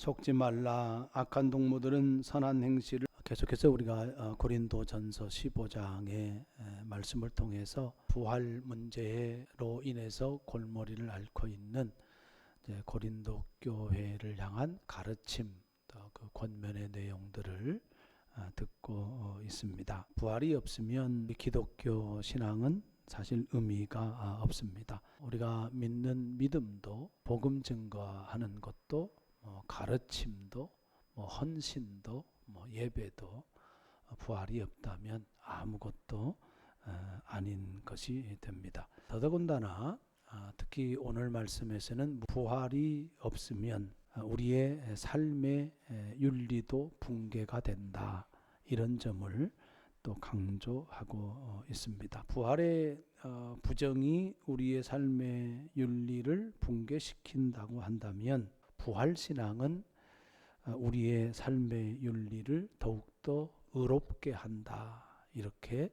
속지 말라. 악한 동무들은 선한 행실을 계속해서 우리가 고린도전서 15장의 말씀을 통해서 부활 문제로 인해서 골머리를 앓고 있는 고린도 교회를 향한 가르침, 그 권면의 내용들을 듣고 있습니다. 부활이 없으면 기독교 신앙은 사실 의미가 없습니다. 우리가 믿는 믿음도, 복음 증거하는 것도, 가르침도, 헌신도, 예배도 부활이 없다면 아무것도 아닌 것이 됩니다. 더더군다나 특히 오늘 말씀에서는 부활이 없으면 우리의 삶의 윤리도 붕괴가 된다, 이런 점을 또 강조하고 있습니다. 부활의 부정이 우리의 삶의 윤리를 붕괴시킨다고 한다면 부활신앙은 우리의 삶의 윤리를 더욱더 의롭게 한다, 이렇게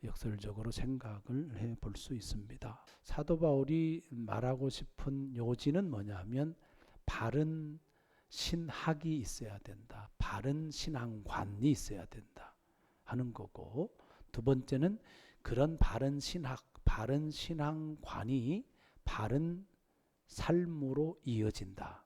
역설적으로 생각을 해볼 수 있습니다. 사도 바울이 말하고 싶은 요지는 뭐냐면 바른 신학이 있어야 된다, 바른 신앙관이 있어야 된다 하는 거고, 두 번째는 그런 바른 신학, 바른 신앙관이 바른 삶으로 이어진다,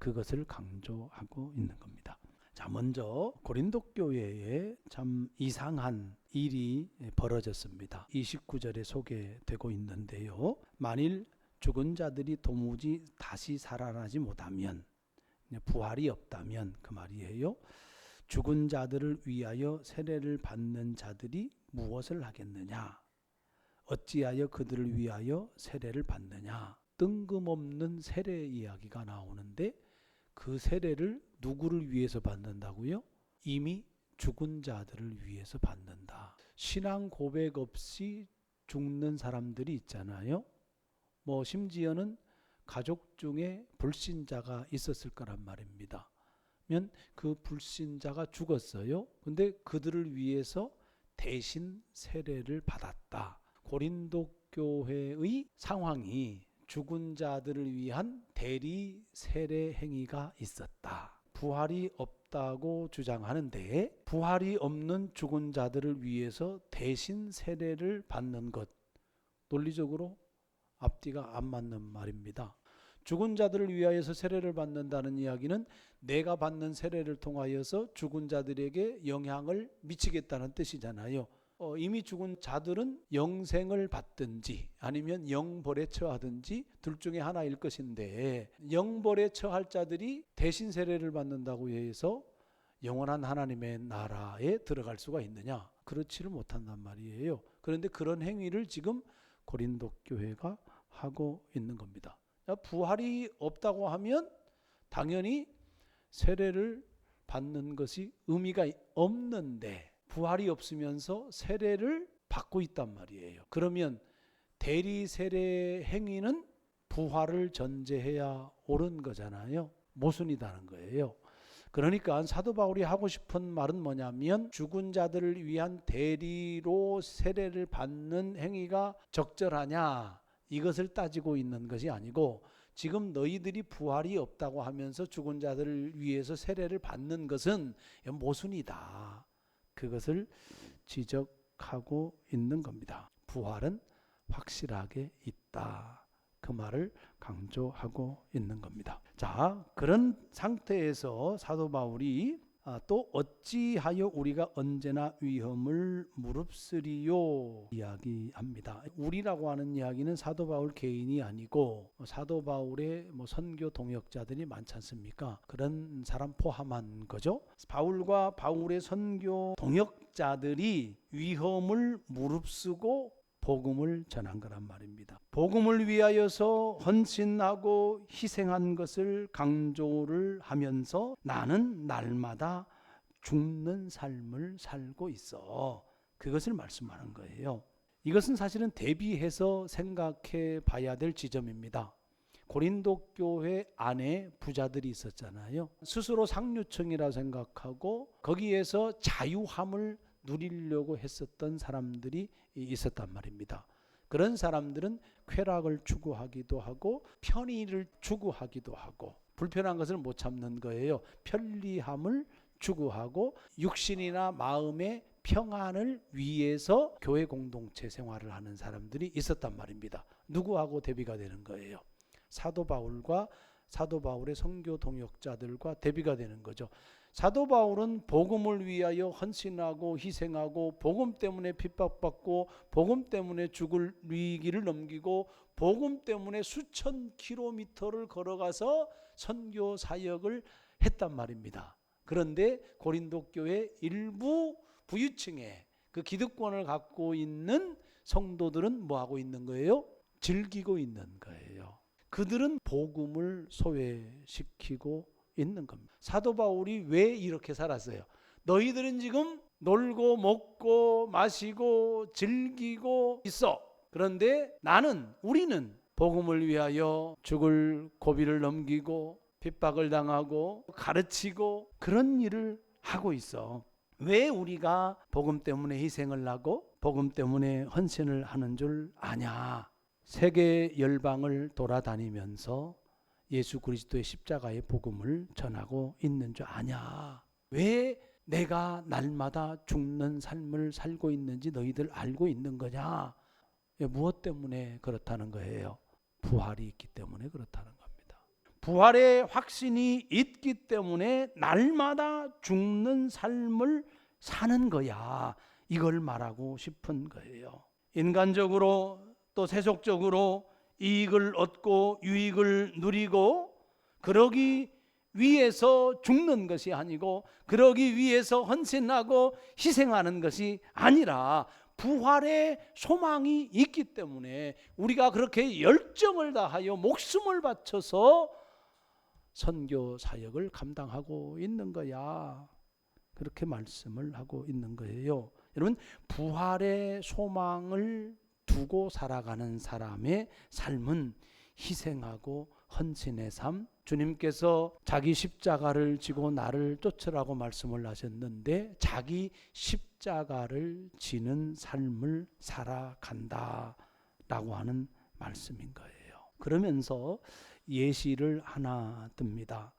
그것을 강조하고 있는 겁니다. 자, 먼저 고린도 교회에 참 이상한 일이 벌어졌습니다. 29절에 소개되고 있는데요. 만일 죽은 자들이 도무지 다시 살아나지 못하면, 부활이 없다면 그 말이에요. 죽은 자들을 위하여 세례를 받는 자들이 무엇을 하겠느냐? 어찌하여 그들을 위하여 세례를 받느냐? 뜬금없는 세례 이야기가 나오는데, 그 세례를 누구를 위해서 받는다고요? 이미 죽은 자들을 위해서 받는다. 신앙 고백 없이 죽는 사람들이 있잖아요. 심지어는 가족 중에 불신자가 있었을 거란 말입니다. 면 그 불신자가 죽었어요. 근데 그들을 위해서 대신 세례를 받았다. 고린도 교회의 상황이 죽은 자들을 위한 대리 세례 행위가 있었다. 부활이 없다고 주장하는데 부활이 없는 죽은 자들을 위해서 대신 세례를 받는 것, 논리적으로 앞뒤가 안 맞는 말입니다. 죽은 자들을 위하여서 세례를 받는다는 이야기는 내가 받는 세례를 통하여서 죽은 자들에게 영향을 미치겠다는 뜻이잖아요. 이미 죽은 자들은 영생을 받든지 아니면 영벌에 처하든지 둘 중에 하나일 것인데, 영벌에 처할 자들이 대신 세례를 받는다고 해서 영원한 하나님의 나라에 들어갈 수가 있느냐? 그렇지를 못한단 말이에요. 그런데 그런 행위를 지금 고린도 교회가 하고 있는 겁니다. 부활이 없다고 하면 당연히 세례를 받는 것이 의미가 없는데, 부활이 없으면서 세례를 받고 있단 말이에요. 그러면 대리 세례 행위는 부활을 전제해야 옳은 거잖아요. 모순이다는 거예요. 그러니까 사도 바울이 하고 싶은 말은 뭐냐면, 죽은 자들을 위한 대리로 세례를 받는 행위가 적절하냐, 이것을 따지고 있는 것이 아니고, 지금 너희들이 부활이 없다고 하면서 죽은 자들을 위해서 세례를 받는 것은 모순이다, 그것을 지적하고 있는 겁니다. 부활은 확실하게 있다, 그 말을 강조하고 있는 겁니다. 자, 그런 상태에서 사도 바울이 또 어찌하여 우리가 언제나 위험을 무릅쓰리요 이야기합니다. 우리라고 하는 이야기는 사도 바울 개인이 아니고 사도 바울의 선교 동역자들이 많지 않습니까? 그런 사람 포함한 거죠. 바울과 바울의 선교 동역자들이 위험을 무릅쓰고 복음을 전한 거란 말입니다. 복음을 위하여서 헌신하고 희생한 것을 강조를 하면서 나는 날마다 죽는 삶을 살고 있어, 그것을 말씀하는 거예요. 이것은 사실은 대비해서 생각해 봐야 될 지점입니다. 고린도 교회 안에 부자들이 있었잖아요. 스스로 상류층이라 생각하고 거기에서 자유함을 누리려고 했었던 사람들이 있었단 말입니다. 그런 사람들은 쾌락을 추구하기도 하고 편의를 추구하기도 하고 불편한 것을 못 참는 거예요. 편리함을 추구하고 육신이나 마음의 평안을 위해서 교회 공동체 생활을 하는 사람들이 있었단 말입니다. 누구하고 대비가 되는 거예요? 사도 바울과 사도 바울의 선교 동역자들과 대비가 되는 거죠. 사도 바울은 복음을 위하여 헌신하고 희생하고 복음 때문에 핍박받고 복음 때문에 죽을 위기를 넘기고 복음 때문에 수천 킬로미터를 걸어가서 선교 사역을 했단 말입니다. 그런데 고린도 교회 일부 부유층의 그 기득권을 갖고 있는 성도들은 뭐 하고 있는 거예요? 즐기고 있는 거예요. 그들은 복음을 소외시키고 있는 겁니다. 사도 바울이 왜 이렇게 살았어요? 너희들은 지금 놀고 먹고 마시고 즐기고 있어. 그런데 우리는 복음을 위하여 죽을 고비를 넘기고 핍박을 당하고 가르치고 그런 일을 하고 있어. 왜 우리가 복음 때문에 희생을 하고 복음 때문에 헌신을 하는 줄 아냐? 세계 열방을 돌아다니면서 예수 그리스도의 십자가의 복음을 전하고 있는 줄 아냐? 왜 내가 날마다 죽는 삶을 살고 있는지 너희들 알고 있는 거냐? 무엇 때문에 그렇다는 거예요? 부활이 있기 때문에 그렇다는 겁니다. 부활의 확신이 있기 때문에 날마다 죽는 삶을 사는 거야. 이걸 말하고 싶은 거예요. 인간적으로 또 세속적으로 이익을 얻고 유익을 누리고 그러기 위해서 죽는 것이 아니고 그러기 위해서 헌신하고 희생하는 것이 아니라 부활의 소망이 있기 때문에 우리가 그렇게 열정을 다하여 목숨을 바쳐서 선교 사역을 감당하고 있는 거야. 그렇게 말씀을 하고 있는 거예요. 여러분, 부활의 소망을 두고 살아가는 사람의 삶은 희생하고 헌신의 삶, 주님께서 자기 십자가를 지고 나를 쫓으라고 말씀을 하셨는데 자기 십자가를 지는 삶을 살아간다 라고 하는 말씀인 거예요. 그러면서 예시를 하나 듭니다.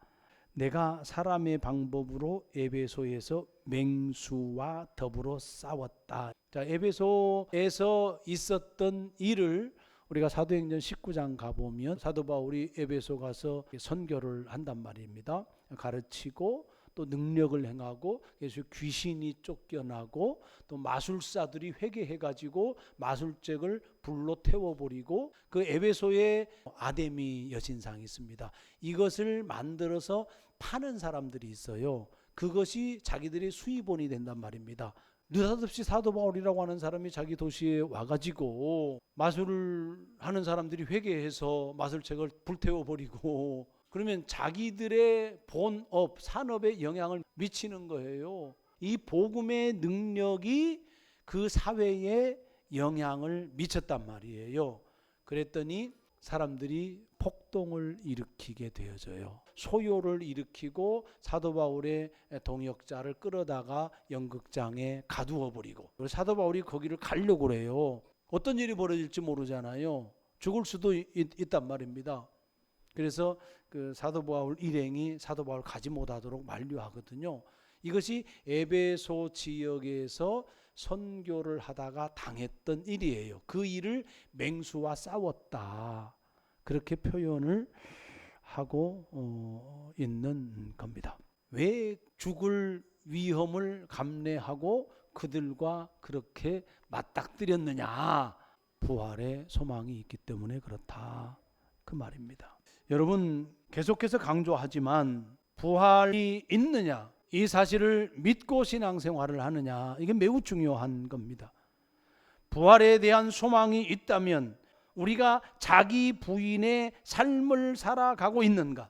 내가 사람의 방법으로 에베소에서 맹수와 더불어 싸웠다. 자, 에베소에서 있었던 일을 우리가 사도행전 19장 가보면 사도 바울이 에베소 가서 선교를 한단 말입니다. 가르치고 또 능력을 행하고 그래서 귀신이 쫓겨나고 또 마술사들이 회개해가지고 마술책을 불로 태워버리고 그 에베소에 아데미 여신상이 있습니다. 이것을 만들어서 파는 사람들이 있어요. 그것이 자기들의 수입원이 된단 말입니다. 느닷없이 사도 바울이라고 하는 사람이 자기 도시에 와가지고 마술을 하는 사람들이 회개해서 마술책을 불태워버리고 그러면 자기들의 본업, 산업에 영향을 미치는 거예요. 이 복음의 능력이 그 사회에 영향을 미쳤단 말이에요. 그랬더니 사람들이 폭동을 일으키게 되어져요. 소요를 일으키고 사도 바울의 동역자를 끌어다가 연극장에 가두어 버리고 사도 바울이 거기를 가려고 그래요. 어떤 일이 벌어질지 모르잖아요. 죽을 수도 있단 말입니다. 그래서 그 사도 바울 일행이 사도 바울 가지 못하도록 만류하거든요. 이것이 에베소 지역에서 선교를 하다가 당했던 일이에요. 그 일을 맹수와 싸웠다. 그렇게 표현을 하고 있는 겁니다. 왜 죽을 위험을 감내하고 그들과 그렇게 맞닥뜨렸느냐? 부활의 소망이 있기 때문에 그렇다. 그 말입니다. 여러분, 계속해서 강조하지만 부활이 있느냐? 이 사실을 믿고 신앙생활을 하느냐? 이게 매우 중요한 겁니다. 부활에 대한 소망이 있다면 우리가 자기 부인의 삶을 살아가고 있는가?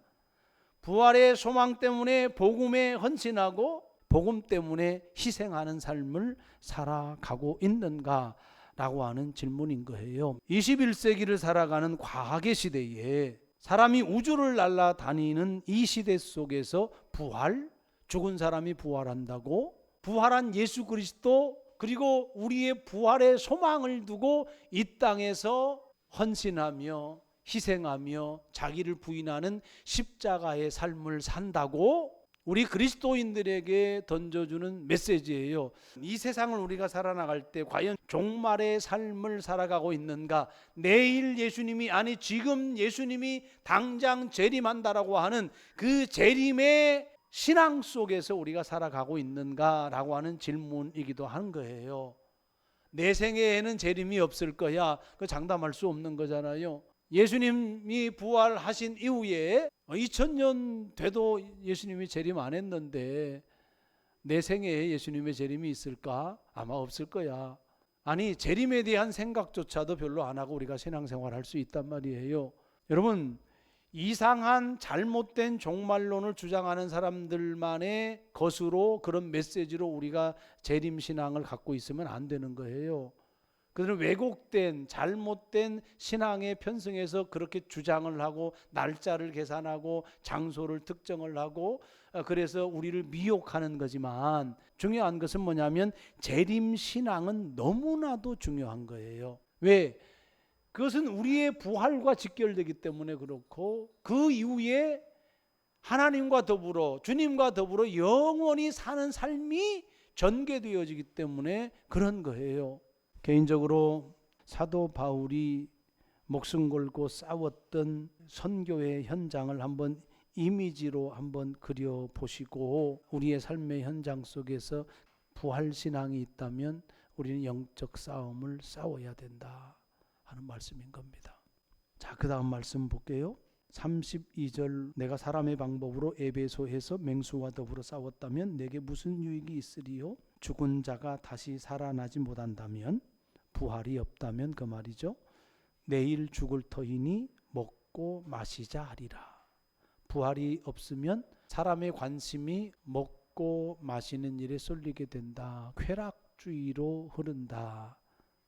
부활의 소망 때문에 복음에 헌신하고 복음 때문에 희생하는 삶을 살아가고 있는가? 라고 하는 질문인 거예요. 21세기를 살아가는 과학의 시대에 사람이 우주를 날아다니는 이 시대 속에서 부활, 죽은 사람이 부활한다고, 부활한 예수 그리스도 그리고 우리의 부활의 소망을 두고 이 땅에서 헌신하며 희생하며 자기를 부인하는 십자가의 삶을 산다고 우리 그리스도인들에게 던져주는 메시지예요. 이 세상을 우리가 살아나갈 때 과연 종말의 삶을 살아가고 있는가? 내일 예수님이, 아니 지금 예수님이 당장 재림한다라고 하는 그 재림의 신앙 속에서 우리가 살아가고 있는가라고 하는 질문이기도 한 거예요. 내 생애에는 재림이 없을 거야. 그 장담할 수 없는 거잖아요. 예수님이 부활하신 이후에 2000년 돼도 예수님이 재림 안 했는데 내 생애에 예수님의 재림이 있을까? 아마 없을 거야. 아니 재림에 대한 생각조차도 별로 안 하고 우리가 신앙생활 할 수 있단 말이에요. 여러분, 이상한 잘못된 종말론을 주장하는 사람들만의 것으로, 그런 메시지로 우리가 재림신앙을 갖고 있으면 안 되는 거예요. 그들은 왜곡된 잘못된 신앙에 편승해서 그렇게 주장을 하고 날짜를 계산하고 장소를 특정을 하고 그래서 우리를 미혹하는 거지만, 중요한 것은 뭐냐면 재림신앙은 너무나도 중요한 거예요. 왜? 그것은 우리의 부활과 직결되기 때문에 그렇고, 그 이후에 하나님과 더불어, 주님과 더불어 영원히 사는 삶이 전개되어지기 때문에 그런 거예요. 개인적으로 사도 바울이 목숨 걸고 싸웠던 선교의 현장을 한번 이미지로 한번 그려보시고, 우리의 삶의 현장 속에서 부활신앙이 있다면 우리는 영적 싸움을 싸워야 된다 하는 말씀인 겁니다. 자, 그 다음 말씀 볼게요. 32절, 내가 사람의 방법으로 에베소에서 맹수와 더불어 싸웠다면 내게 무슨 유익이 있으리요? 죽은 자가 다시 살아나지 못한다면, 부활이 없다면 그 말이죠. 내일 죽을 터이니 먹고 마시자 하리라. 부활이 없으면 사람의 관심이 먹고 마시는 일에 쏠리게 된다. 쾌락주의로 흐른다.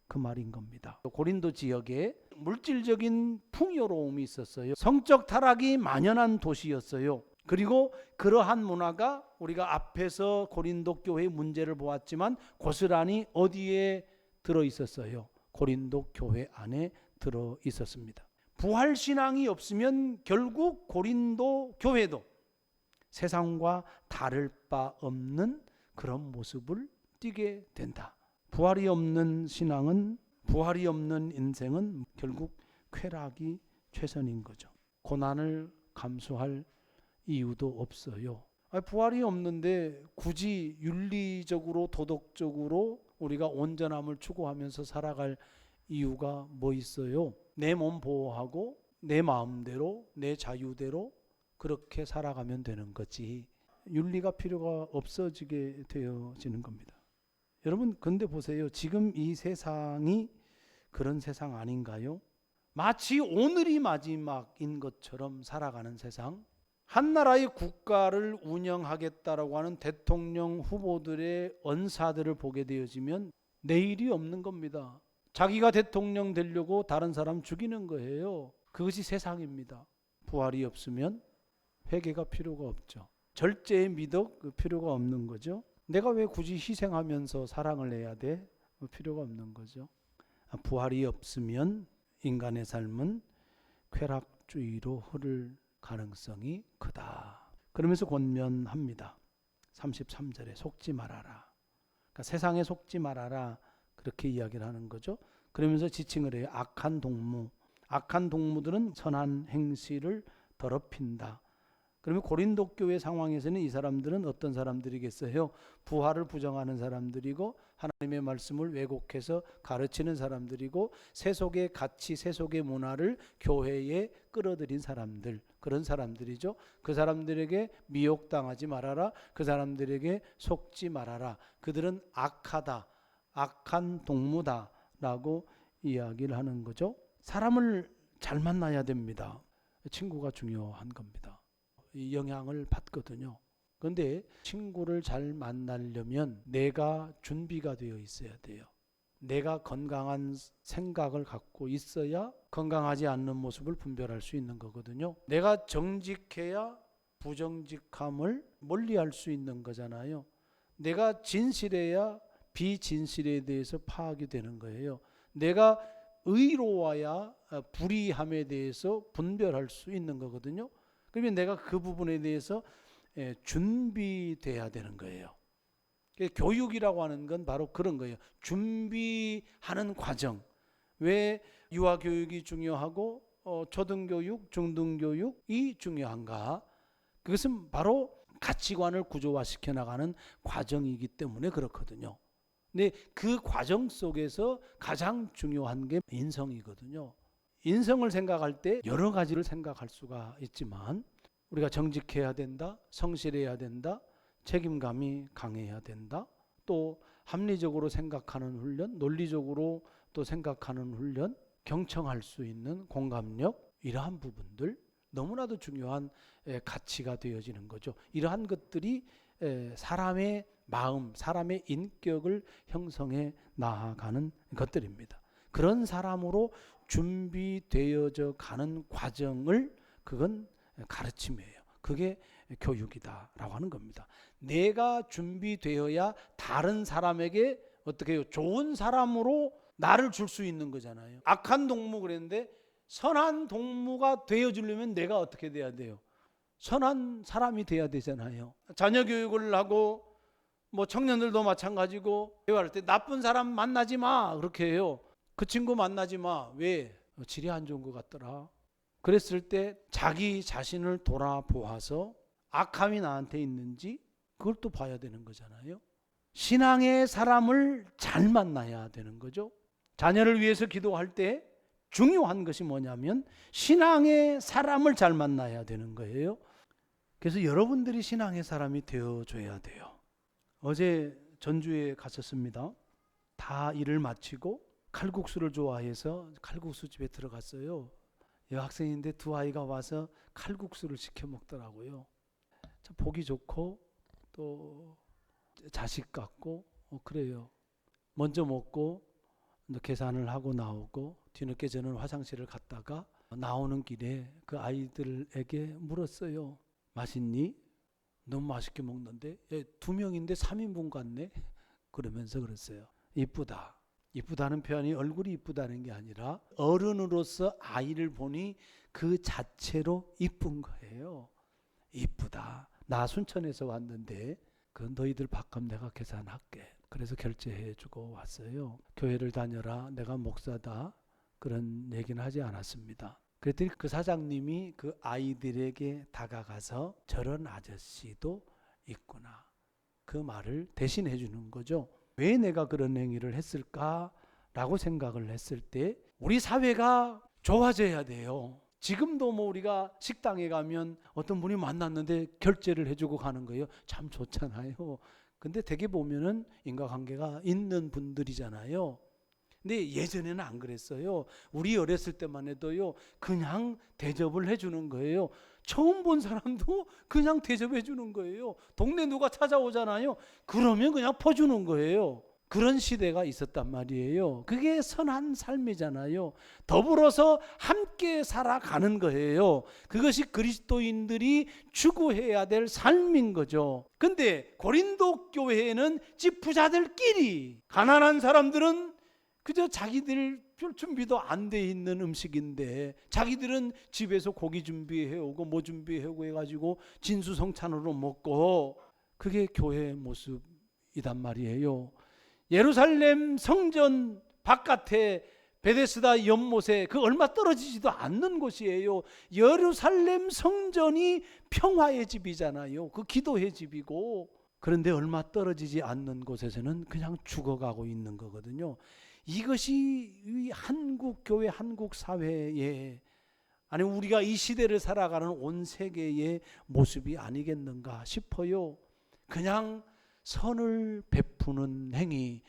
그 말인 겁니다. 고린도 지역에 물질적인 풍요로움이 있었어요. 성적 타락이 만연한 도시였어요. 그리고 그러한 문화가 우리가 앞에서 고린도 교회의 문제를 보았지만 고스란히 어디에 들어 있었어요? 고린도 교회 안에 들어 있었습니다. 부활신앙이 없으면 결국 고린도 교회도 세상과 다를 바 없는 그런 모습을 띠게 된다. 부활이 없는 신앙은, 부활이 없는 인생은 결국 쾌락이 최선인 거죠. 고난을 감수할 이유도 없어요. 부활이 없는데 굳이 윤리적으로 도덕적으로 우리가 온전함을 추구하면서 살아갈 이유가 뭐 있어요? 내 몸 보호하고 내 마음대로 내 자유대로 그렇게 살아가면 되는 거지, 윤리가 필요가 없어지게 되어지는 겁니다. 여러분, 근데 보세요. 지금 이 세상이 그런 세상 아닌가요? 마치 오늘이 마지막인 것처럼 살아가는 세상. 한 나라의 국가를 운영하겠다라고 하는 대통령 후보들의 언사들을 보게 되어지면 내일이 없는 겁니다. 자기가 대통령 되려고 다른 사람 죽이는 거예요. 그것이 세상입니다. 부활이 없으면 회개가 필요가 없죠. 절제의 미덕 필요가 없는 거죠. 내가 왜 굳이 희생하면서 사랑을 해야 돼? 필요가 없는 거죠. 부활이 없으면 인간의 삶은 쾌락주의로 흐를 가능성이 크다. 그러면서 권면합니다. 33절에 속지 말아라. 그러니까 세상에 속지 말아라, 그렇게 이야기를 하는 거죠. 그러면서 지칭을 해요. 악한 동무. 악한 동무들은 선한 행실을 더럽힌다. 그러면 고린도 교회 상황에서는 이 사람들은 어떤 사람들이겠어요? 부활을 부정하는 사람들이고 하나님의 말씀을 왜곡해서 가르치는 사람들이고 세속의 가치, 세속의 문화를 교회에 끌어들인 사람들, 그런 사람들이죠. 그 사람들에게 미혹당하지 말아라. 그 사람들에게 속지 말아라. 그들은 악하다, 악한 동무다 라고 이야기를 하는 거죠. 사람을 잘 만나야 됩니다. 친구가 중요한 겁니다. 이 영향을 받거든요. 그런데 친구를 잘 만나려면 내가 준비가 되어 있어야 돼요. 내가 건강한 생각을 갖고 있어야 건강하지 않는 모습을 분별할 수 있는 거거든요. 내가 정직해야 부정직함을 멀리할 수 있는 거잖아요. 내가 진실해야 비진실에 대해서 파악이 되는 거예요. 내가 의로워야 불의함에 대해서 분별할 수 있는 거거든요. 그러면 내가 그 부분에 대해서 준비돼야 되는 거예요. 교육이라고 하는 건 바로 그런 거예요. 준비하는 과정. 왜 유아교육이 중요하고 초등교육, 중등교육이 중요한가? 그것은 바로 가치관을 구조화시켜 나가는 과정이기 때문에 그렇거든요. 근데 그 과정 속에서 가장 중요한 게 인성이거든요. 인성을 생각할 때 여러 가지를 생각할 수가 있지만 우리가 정직해야 된다, 성실해야 된다, 책임감이 강해야 된다, 또 합리적으로 생각하는 훈련, 논리적으로 또 생각하는 훈련, 경청할 수 있는 공감력, 이러한 부분들 너무나도 중요한 가치가 되어지는 거죠. 이러한 것들이 사람의 마음, 사람의 인격을 형성해 나아가는 것들입니다. 그런 사람으로 준비되어져 가는 과정을 그건 가르침이에요. 그게 교육이다라고 하는 겁니다. 내가 준비되어야 다른 사람에게 어떻게 해요? 좋은 사람으로 나를 줄 수 있는 거잖아요. 악한 동무 그랬는데 선한 동무가 되어주려면 내가 어떻게 돼야 돼요? 선한 사람이 돼야 되잖아요. 자녀 교육을 하고 뭐 청년들도 마찬가지고 대화할 때 나쁜 사람 만나지 마 그렇게 해요. 그 친구 만나지 마. 왜? 질이 안 좋은 것 같더라. 그랬을 때 자기 자신을 돌아보아서 악함이 나한테 있는지 그걸 또 봐야 되는 거잖아요. 신앙의 사람을 잘 만나야 되는 거죠. 자녀를 위해서 기도할 때 중요한 것이 뭐냐면 신앙의 사람을 잘 만나야 되는 거예요. 그래서 여러분들이 신앙의 사람이 되어줘야 돼요. 어제 전주에 갔었습니다. 다 일을 마치고 칼국수를 좋아해서 칼국수 집에 들어갔어요. 여학생인데 두 아이가 와서 칼국수를 시켜 먹더라고요. 참 보기 좋고 또 자식 같고 그래요. 먼저 먹고 계산을 하고 나오고 뒤늦게 저는 화장실을 갔다가 나오는 길에 그 아이들에게 물었어요. 맛있니? 너무 맛있게 먹는데 두 명인데 3인분 같네? 그러면서 그랬어요. 이쁘다. 이쁘다는 표현이 얼굴이 이쁘다는 게 아니라 어른으로서 아이를 보니 그 자체로 이쁜 거예요. 이쁘다. 나 순천에서 왔는데 그 너희들 밥값 내가 계산할게. 그래서 결제해주고 왔어요. 교회를 다녀라. 내가 목사다. 그런 얘기는 하지 않았습니다. 그랬더니 그 사장님이 그 아이들에게 다가가서 저런 아저씨도 있구나. 그 말을 대신해 주는 거죠. 왜 내가 그런 행위를 했을까라고 생각을 했을 때 우리 사회가 좋아져야 돼요. 지금도 뭐 우리가 식당에 가면 어떤 분이 만났는데 결제를 해주고 가는 거예요. 참 좋잖아요. 근데 되게 보면은 인과관계가 있는 분들이잖아요. 근데 예전에는 안 그랬어요. 우리 어렸을 때만 해도요, 그냥 대접을 해주는 거예요. 처음 본 사람도 그냥 대접해 주는 거예요. 동네 누가 찾아오잖아요. 그러면 그냥 퍼주는 거예요. 그런 시대가 있었단 말이에요. 그게 선한 삶이잖아요. 더불어서 함께 살아가는 거예요. 그것이 그리스도인들이 추구해야 될 삶인 거죠. 근데 고린도 교회에는 부자들끼리, 가난한 사람들은 그저 자기들 별 준비도 안 돼 있는 음식인데 자기들은 집에서 고기 준비해오고 뭐 준비해오고 해가지고 진수성찬으로 먹고, 그게 교회의 모습이단 말이에요. 예루살렘 성전 바깥에 베데스다 연못에 그 얼마 떨어지지도 않는 곳이에요. 예루살렘 성전이 평화의 집이잖아요. 그 기도의 집이고. 그런데 얼마 떨어지지 않는 곳에서는 그냥 죽어가고 있는 거거든요. 이것이 이 한국 교회, 한국 사회에, 아니 우리가 이 시대를 살아가는 온 세계의 모습이 아니겠는가 싶어요. 그냥 선을 베푸는 행위,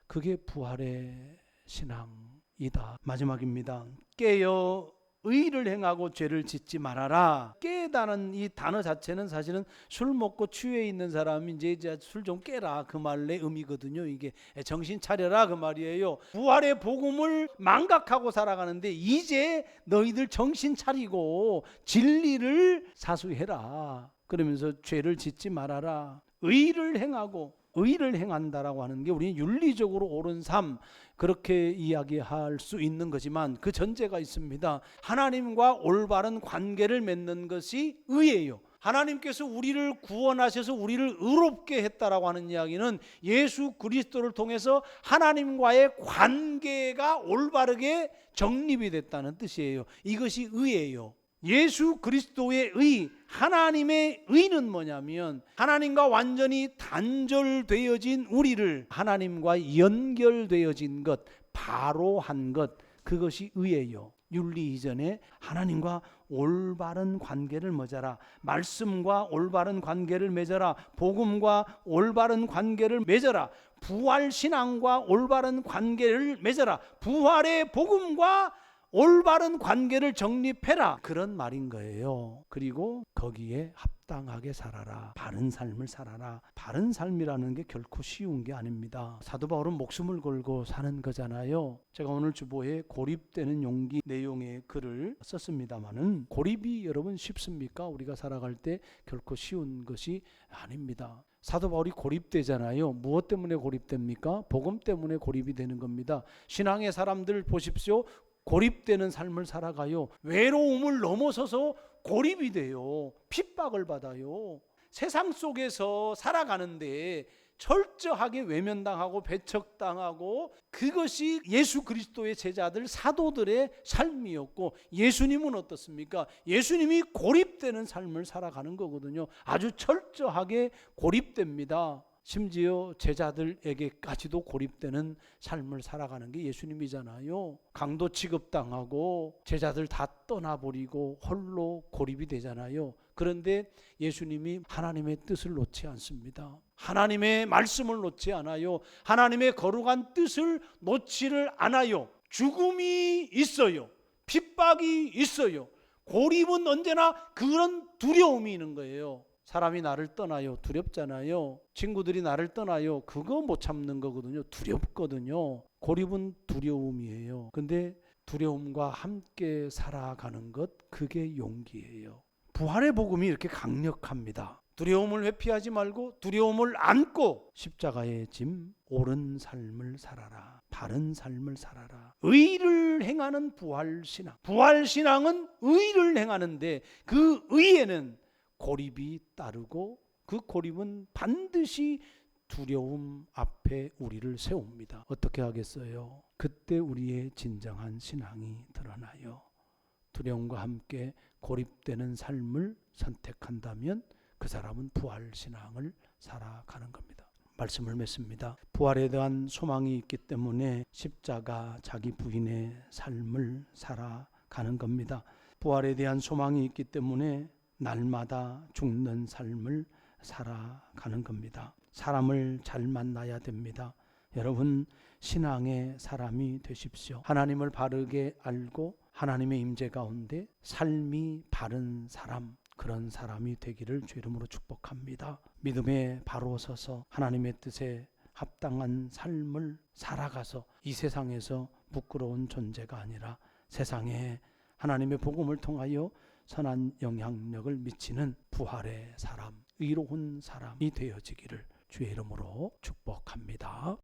그게 부활의 신앙이다. 마지막입니다. 깨어 의를 행하고 죄를 짓지 말아라. 깨다는 이 단어 자체는 사실은 술 먹고 취해 있는 사람이 이제 술 좀 깨라 그 말의 의미거든요. 이게 정신 차려라 그 말이에요. 부활의 복음을 망각하고 살아가는데 이제 너희들 정신 차리고 진리를 사수해라. 그러면서 죄를 짓지 말아라. 의를 행하고, 의를 행한다라고 하는 게 우리는 윤리적으로 옳은 삶 그렇게 이야기할 수 있는 거지만 그 전제가 있습니다. 하나님과 올바른 관계를 맺는 것이 의예요. 하나님께서 우리를 구원하셔서 우리를 의롭게 했다라고 하는 이야기는 예수 그리스도를 통해서 하나님과의 관계가 올바르게 정립이 됐다는 뜻이에요. 이것이 의예요. 예수 그리스도의 의, 하나님의 의는 뭐냐면 하나님과 완전히 단절되어진 우리를 하나님과 연결되어진 것, 바로 한 것, 그것이 의예요. 윤리 이전에 하나님과 올바른 관계를 맺어라. 말씀과 올바른 관계를 맺어라. 복음과 올바른 관계를 맺어라. 부활신앙과 올바른 관계를 맺어라. 부활의 복음과 올바른 관계를 정립해라. 그런 말인 거예요. 그리고 거기에 합당하게 살아라. 바른 삶을 살아라. 바른 삶이라는 게 결코 쉬운 게 아닙니다. 사도 바울은 목숨을 걸고 사는 거잖아요. 제가 오늘 주보에 고립되는 용기 내용의 글을 썼습니다마는 고립이 여러분 쉽습니까? 우리가 살아갈 때 결코 쉬운 것이 아닙니다. 사도 바울이 고립되잖아요. 무엇 때문에 고립됩니까? 복음 때문에 고립이 되는 겁니다. 신앙의 사람들 보십시오. 고립되는 삶을 살아가요. 외로움을 넘어서서 고립이 돼요. 핍박을 받아요. 세상 속에서 살아가는데 철저하게 외면당하고 배척당하고, 그것이 예수 그리스도의 제자들 사도들의 삶이었고, 예수님은 어떻습니까? 예수님이 고립되는 삶을 살아가는 거거든요. 아주 철저하게 고립됩니다. 심지어 제자들에게까지도 고립되는 삶을 살아가는 게 예수님이잖아요. 강도 취급당하고 제자들 다 떠나버리고 홀로 고립이 되잖아요. 그런데 예수님이 하나님의 뜻을 놓지 않습니다. 하나님의 말씀을 놓지 않아요. 하나님의 거룩한 뜻을 놓지를 않아요. 죽음이 있어요. 핍박이 있어요. 고립은 언제나 그런 두려움이 있는 거예요. 사람이 나를 떠나요. 두렵잖아요. 친구들이 나를 떠나요. 그거 못 참는 거거든요. 두렵거든요. 고립은 두려움이에요. 근데 두려움과 함께 살아가는 것, 그게 용기예요. 부활의 복음이 이렇게 강력합니다. 두려움을 회피하지 말고 두려움을 안고 십자가의 짐, 옳은 삶을 살아라. 바른 삶을 살아라. 의를 행하는 부활신앙. 부활신앙은 의를 행하는데 그 의에는 고립이 따르고, 그 고립은 반드시 두려움 앞에 우리를 세웁니다. 어떻게 하겠어요? 그때 우리의 진정한 신앙이 드러나요. 두려움과 함께 고립되는 삶을 선택한다면 그 사람은 부활신앙을 살아가는 겁니다. 말씀을 맺습니다. 부활에 대한 소망이 있기 때문에 십자가 자기 부인의 삶을 살아가는 겁니다. 부활에 대한 소망이 있기 때문에 날마다 죽는 삶을 살아가는 겁니다. 사람을 잘 만나야 됩니다. 여러분, 신앙의 사람이 되십시오. 하나님을 바르게 알고 하나님의 임재 가운데 삶이 바른 사람, 그런 사람이 되기를 주 이름으로 축복합니다. 믿음에 바로 서서 하나님의 뜻에 합당한 삶을 살아가서 이 세상에서 부끄러운 존재가 아니라 세상에 하나님의 복음을 통하여 선한 영향력을 미치는 부활의 사람, 의로운 사람이 되어지기를 주의 이름으로 축복합니다.